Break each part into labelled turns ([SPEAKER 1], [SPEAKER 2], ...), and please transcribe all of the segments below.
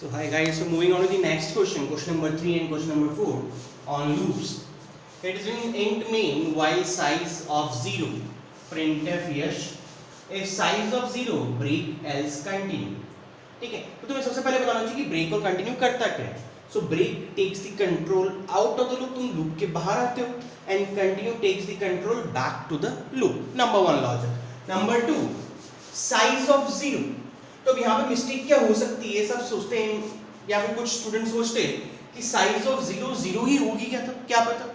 [SPEAKER 1] So hi guys, so moving on to the next question, question number 3 and question number 4 on loops. It is in int main while size of 0, printf yes, if size of 0 break else continue. ठीक है, तो तुम्हें सबसे पहले बताना चाहिए कि break और कंटिन्यू करता क्या है. So break takes the control out of the loop, तुम लूप के बाहर आते हो, and continue takes the control back to the loop. Number 1 logic. Number 2 size of 0. तो अब यहाँ पे मिस्टेक क्या हो सकती है, सब सोचते हैं या फिर कुछ स्टूडेंट सोचते हैं कि साइज ऑफ 0 0 ही होगी क्या, तो क्या पता.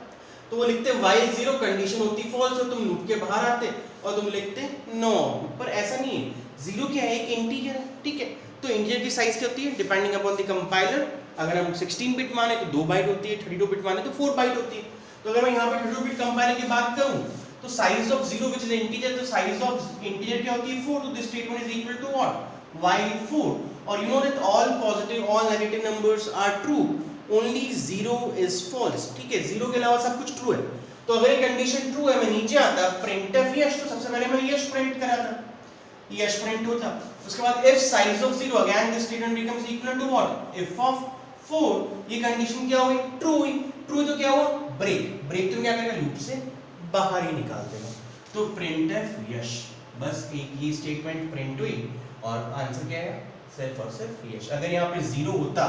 [SPEAKER 1] तो वो लिखते while 0 कंडीशन होती फॉल्स, और तुम लूप के बाहर आते और तुम लिखते नो. पर ऐसा नहीं है, 0 क्या है, एक इंटीजर है. ठीक है, तो इंटीजर की साइज क्या होती है डिपेंडिंग अपॉन द कंपाइलर. अगर हम 16 बिट माने तो 2 बाइट होती है, 32 बिट माने तो 4 बाइट होती है. तो अगर मैं यहाँ पे 32 बिट कंपाइलर की बात करूँ तो size of 0 which is integer, तो साइज ऑफ इंटीजर क्या होती है 4. तो this statement is equal to what, while 4. or you know that all positive all negative numbers are true, only 0 is false. ठीक है, 0 के अलावा सब कुछ ट्रू है. तो अगर ये कंडीशन ट्रू है, मैं नीचे आता printf यश, तो सबसे पहले मैं यश प्रिंट कराता, यश प्रिंट होता. उसके बाद if size of 0, again this statement becomes equal to what, if of 4. ये कंडीशन क्या हुई, ट्रू हुई. ट्रू तो क्या हुआ, ब्रेक. ब्रेक तो क्या करेगा, लूप से बाहर ही निकाल देगा. तो printf यश, बस एक ही स्टेटमेंट प्रिंट हुई और आंसर क्या है, सिर्फ और सिर्फ यश. अगर यहाँ पे 0 होता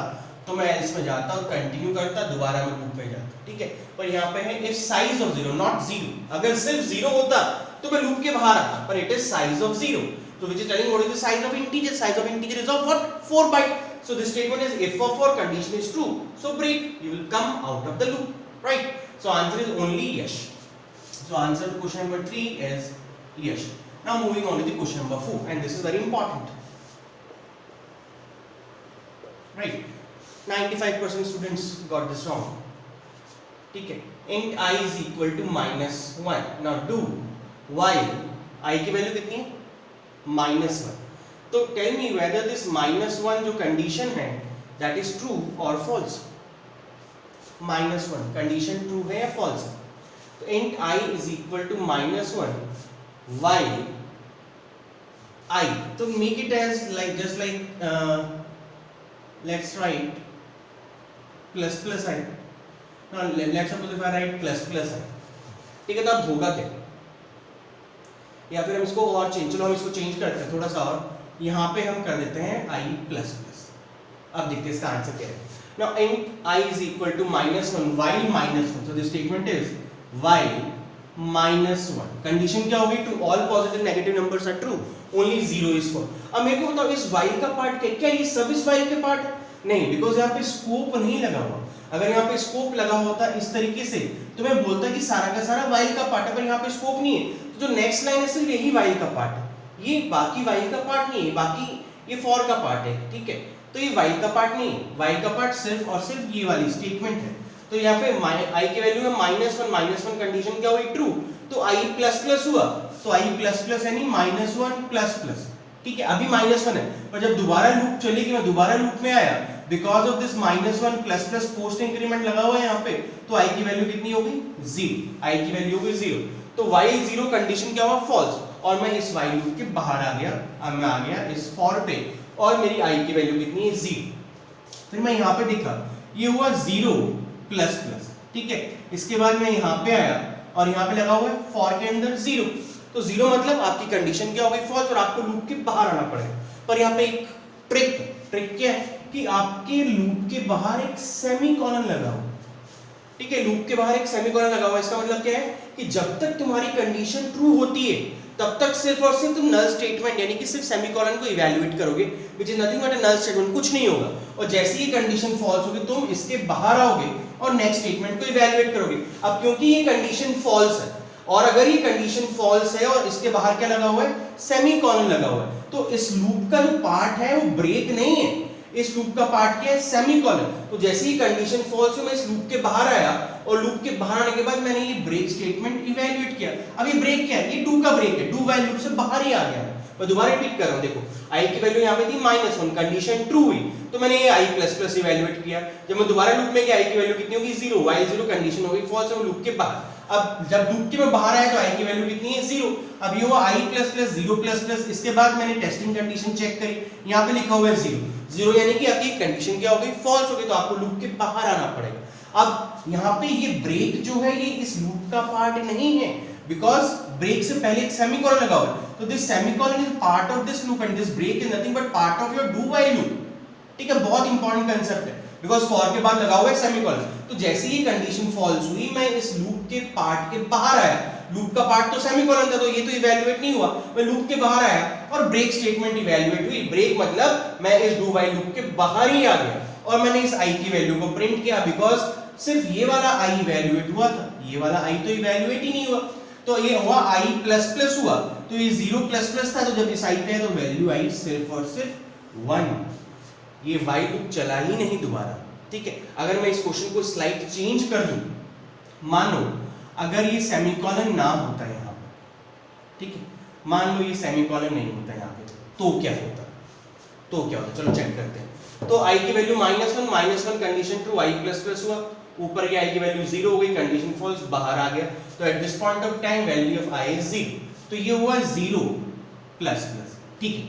[SPEAKER 1] तो मैं एल्स में जाता और कंटिन्यू करता, दोबारा मैं लूप में जाता. ठीक है, पर यहाँ पे है इफ साइज ऑफ 0 नॉट 0. अगर सिर्फ 0 होता तो मैं लूप के बाहर आता, पर it is size of 0. So which is telling what is the size of integer? Size of integer is of what, 4 byte. So this statement is if of 4 condition is true, so break, you will come out of the loop, right? So answer is only yes. So answer to question number 3 is yes. Now moving on to the question number 4, and this is very important, right? 95% students got this wrong. ठीक है, int I is equal to -1. Now do while I की value कितनी है, -1. तो tell me whether this -1 जो condition है that is true or false. -1 condition true है या false है. तो int I is equal to -1 while I, तो make it as like just like let's write ++ I. now let's suppose if I write ++ I. ठीक है, तो अब होगा क्या, या फिर हम इसको और चेंज, चलो हम इसको चेंज करते हैं थोड़ा सा, और यहाँ पे हम कर देते हैं I++. अब देखते हैं इसका आंसर क्या है. now int I is equal to -1 while -1. so this statement is while -1. Condition क्या होगी, to all positive negative numbers are true, only 0 is false. अब मेरे को बताओ इस while का पार्ट क्या ये सब इस while के पार्ट नहीं, बिकॉज यहाँ पे स्कोप नहीं लगा हुआ. अगर यहाँ पे स्कोप लगा होता इस तरीके से तो मैं बोलता कि सारा का सारा while का पार्ट है, पर यहाँ पे स्कोप नहीं है. तो जो नेक्स्ट लाइन है सिर्फ यही while का पार्ट है, ये बाकी while का पार्ट नहीं है, बाकी ये for का पार्ट है. ठीक है, तो ये while का पार्ट नहीं है, while का पार्ट सिर्फ और सिर्फ ये वाली स्टेटमेंट है. तो यहाँ पे I की वैल्यू है -1 कंडीशन क्या हुई, ट्रू. तो I++ हुआ, तो I++ यानी -1++. ठीक है, अभी -1 है, पर जब दोबारा लूप चलेगी, मैं दोबारा लूप में आया, because of this -1++ post increment लगा हुआ है यहाँ पे, तो I की वैल्यू कितनी होगी, 0. I की वैल्यू होगी 0. तो while 0 कंडीशन क्या हुआ, फॉल्स, और मैं इस while लूप के बाहर आ गया. अब मैं आ गया इस for पे, और मेरी I की वैल्यू कितनी है, 0. फिर मैं यहाँ पे देखा ये हुआ 0++. ठीक है, इसके बाद मैं यहाँ पे आया और यहाँ पे लगा हुआ है for के अंदर 0. तो 0 मतलब आपकी कंडीशन क्या हो गई, फॉल्स, और आपको लूप के बाहर आना पड़ेगा. पर यहाँ पे एक ट्रिक क्या है कि आपके लूप के बाहर एक सेमीकोलन लगा हुआ. ठीक है, लूप के बाहर एक सेमीकोलन लगा हुआ, इसका मतलब क्या है कि जब तक तुम्हारी कंडीशन ट्रू होती है तब तक सिर्फ और सिर्फ तुम नल स्टेटमेंट यानी कि सिर्फ सेमीकोलन को इवैल्यूएट करोगे, which is nothing but a null statement, कुछ नहीं होगा. और जैसे ही कंडीशन फॉल्स होगी तुम इसके बाहर आओगे और नेक्स्ट स्टेटमेंट को इवैल्यूएट करोगे. अब क्योंकि ये कंडीशन फॉल्स है, और अगर ये कंडीशन फॉल्स है और इसके बाहर क्या लगा हुआ है, सेमीकोलन लगा हुआ है, तो इस लूप का जो पार्ट है वो ब्रेक नहीं है. इस लूप का पार्ट क्या है, सेमीकोलन. तो जैसे ही कंडीशन फॉल्स हो मैं इस लूप के बाहर आया, और लूप के बाहर आने के बाद मैंने ये ब्रेक स्टेटमेंट इवैल्यूएट किया. अब ये ब्रेक क्या है, ये डू का ब्रेक है, डू वाइल लूप से बाहर ही आ गया. मैं दोबारा रिपीट कर रहा हूं, देखो I की वैल्यू यहाँ पे थी -1, कंडीशन ट्रू हुई, तो मैंने ये I++ इवैल्यूएट किया. जब मैं दोबारा लूप में गया I की वैल्यू कितनी होगी, 0. while 0 कंडीशन हो गई फॉल्स, और लूप के बाहर. अब जब लूप के में बाहर आया तो i की वैल्यू कितनी है 0। अब ये हुआ i plus plus 0 plus plus, इसके बाद मैंने टेस्टिंग कंडीशन चेक करी, यहाँ पे लिखा हुआ है 0 यानी कि आपकी कंडीशन क्या हो गई, फॉल्स हो गई, तो आपको लूप के बाहर आना पड़ेगा। अब यहाँ पे ये ब्रेक जो है ये इस लूप का पार्ट नहीं है, बिकॉज ब्रेक से पहले एक सेमीकोलन लगा हुआ है, तो this semicolon is part of this loop and this break is nothing but part of your do while loop. ठीक है, बहुत इंपॉर्टेंट कंसेप्ट है, बिकॉज फॉर के बाद लगा हुआ है सेमीकोलन। तो जैसे ही कंडीशन फॉल्स हुई, मैं इस लूप के पार्ट के बाहर आया, लूप का पार्ट तो सेमीकोलन था, तो ये तो इवैल्यूएट नहीं हुआ, मैं लूप के बाहर आया और ब्रेक स्टेटमेंट इवैल्यूएट हुई। ब्रेक मतलब मैं इस डू व्हाइल लूप के बाहर ही आ गया और मैंने इस i की वैल्यू को प्रिंट किया, बिकॉज सिर्फ ये वाला i इवैल्यूएट हुआ था, ये वाला i तो इवैल्यूएट ही नहीं हुआ, तो ये हुआ i प्लस प्लस हुआ, तो ये 0 प्लस प्लस था, तो जब इस i पे है तो वैल्यू आई सिर्फ और सिर्फ 1, ये while लूप चला ही नहीं दोबारा। ठीक है, अगर मैं इस क्वेश्चन को स्लाइड चेंज कर दूं, मानो अगर ये सेमीकोलन ना होता यहाँ पे, ठीक है, मान लो ये सेमीकोलन नहीं होता यहाँ पे, तो क्या होता, चलो चेक करते हैं। तो i की value -1 condition true, i plus plus हुआ, ऊपर की i की वैल्यू 0 हो गई, कंडीशन फॉल्स, बाहर आ गया, तो at this point of time value of i is 0, तो ये हुआ 0 प्लस प्लस। ठीक है,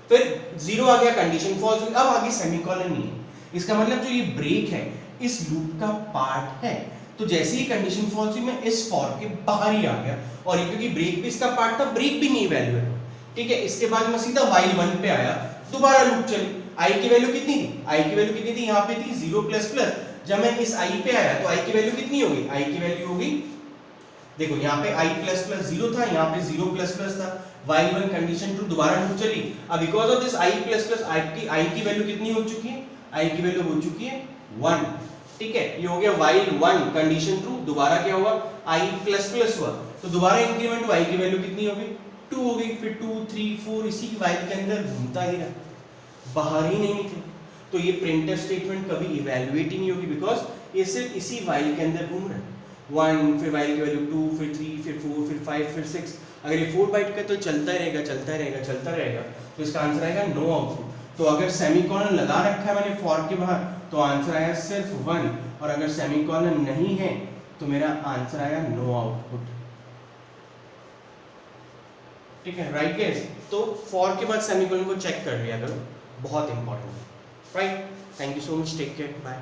[SPEAKER 1] फिर 0 आ गया, कंडीशन फॉल्स हुई, अब आगे सेमीकोलन नहीं है, इसका मतलब जो ये ब्रेक है इस लूप का पार्ट है, तो जैसे ही कंडीशन फॉल्स हुई मैं इस फॉर के बाहर ही आ गया, और ये क्योंकि ब्रेक भी इसका पार्ट था, ब्रेक भी नहीं वैल्यूएट। ठीक है, इसके बाद मैं सीधा while 1 पे आया, दोबारा लूप चली, i की वैल्यू कितनी थी, यहाँ पे थी 0 प्लस प्लस, जब मैं इस i पे आया तो i की वैल्यू कितनी हो गई, i की वैल्यू हो गई, देखो यहाँ पे i प्लस प्लस 0 था, यहाँ पे 0 प्लस प्लस था, while 1 कंडीशन ट्रू, दोबारा लूप चली, अब because of this i plus plus i की वैल्यू कितनी हो चुकी है, i की वैल्यू हो चुकी है 1। ठीक है, ये हो गया while 1 कंडीशन ट्रू, दोबारा क्या हुआ, i प्लस प्लस हुआ, तो दोबारा इंक्रीमेंट हुआ, i की वैल्यू कितनी हो गई 2 हो गई, फिर 2 3 4 इसी while के अंदर घूमता ही रहा, बाहर ही नहीं निकला, तो ये प्रिंटफ स्टेटमेंट कभी इवैल्यूएट ही नहीं होगी, बिकॉज ये सिर्फ इसी while के अंदर घूम रहा है, 1 फिर while की वैल्यू 2 फिर 3 फिर 4 फिर 5 फिर 6, अगर ये 4 बाइट का तो चलता रहेगा, तो इसका आंसर आएगा नो आउटपुट। तो अगर सेमीकोलन लगा रखा है मैंने फॉर के बाहर, तो आंसर आया सिर्फ 1, और अगर सेमीकोलन नहीं है तो मेरा आंसर आया नो आउटपुट। ठीक है, राइट गाइस, तो फॉर के बाद सेमीकोलन को चेक कर लिया करो, बहुत इंपॉर्टेंट है, right. Thank you so much, take care, bye.